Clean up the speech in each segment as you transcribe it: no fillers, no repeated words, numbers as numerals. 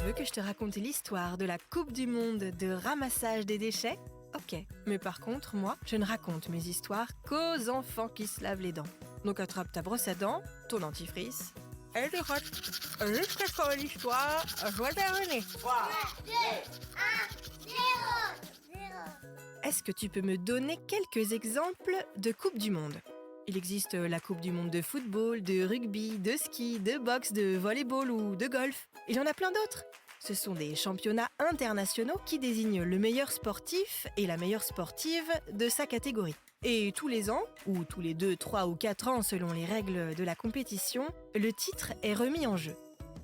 veux que je te raconte l'histoire de la Coupe du Monde de ramassage des déchets? Ok, mais par contre, moi, je ne raconte mes histoires qu'aux enfants qui se lavent les dents. Donc attrape ta brosse à dents, ton dentifrice, et tu rates. Jusqu'à ce que l'histoire soit terminée. 3, 2, 1, 0. Est-ce que tu peux me donner quelques exemples de Coupe du Monde? Il existe la Coupe du Monde de football, de rugby, de ski, de boxe, de volleyball ou de golf. Il y en a plein d'autres. Ce sont des championnats internationaux qui désignent le meilleur sportif et la meilleure sportive de sa catégorie. Et tous les ans, ou tous les 2, 3 ou 4 ans selon les règles de la compétition, le titre est remis en jeu.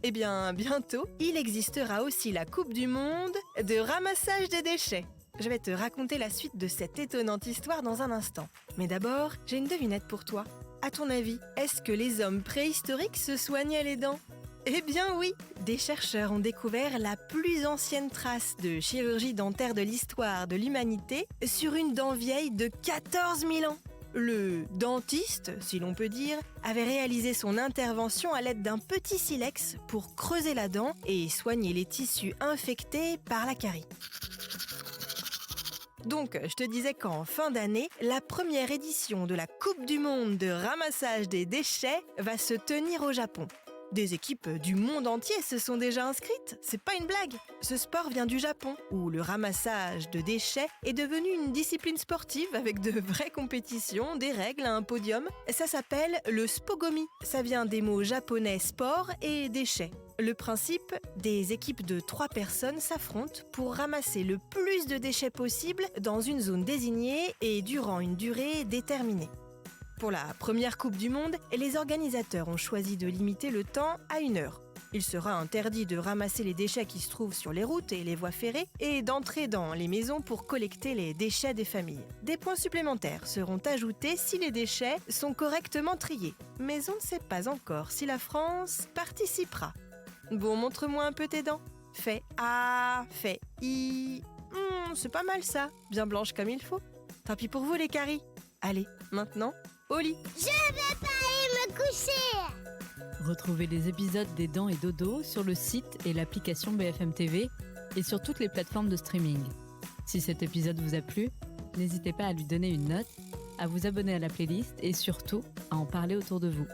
Eh bien, bientôt, il existera aussi la Coupe du Monde de ramassage des déchets. Je vais te raconter la suite de cette étonnante histoire dans un instant. Mais d'abord, j'ai une devinette pour toi. À ton avis, est-ce que les hommes préhistoriques se soignaient les dents? Eh bien oui! Des chercheurs ont découvert la plus ancienne trace de chirurgie dentaire de l'histoire de l'humanité sur une dent vieille de 14 000 ans. Le dentiste, si l'on peut dire, avait réalisé son intervention à l'aide d'un petit silex pour creuser la dent et soigner les tissus infectés par la carie. Donc, je te disais qu'en fin d'année, la première édition de la Coupe du Monde de ramassage des déchets va se tenir au Japon. Des équipes du monde entier se sont déjà inscrites, c'est pas une blague. Ce sport vient du Japon, où le ramassage de déchets est devenu une discipline sportive avec de vraies compétitions, des règles, un podium. Ça s'appelle le spogomi. Ça vient des mots japonais sport et déchets. Le principe, des équipes de 3 personnes s'affrontent pour ramasser le plus de déchets possible dans une zone désignée et durant une durée déterminée. Pour la première Coupe du Monde, les organisateurs ont choisi de limiter le temps à 1 heure. Il sera interdit de ramasser les déchets qui se trouvent sur les routes et les voies ferrées et d'entrer dans les maisons pour collecter les déchets des familles. Des points supplémentaires seront ajoutés si les déchets sont correctement triés. Mais on ne sait pas encore si la France participera. Bon, montre-moi un peu tes dents. Fais A, fais I. C'est pas mal ça, bien blanche comme il faut. Tant pis pour vous les caries. Allez, maintenant, au lit. Je vais pas aller me coucher. Retrouvez les épisodes des Dents et Dodo sur le site et l'application BFM TV et sur toutes les plateformes de streaming. Si cet épisode vous a plu, n'hésitez pas à lui donner une note, à vous abonner à la playlist et surtout à en parler autour de vous.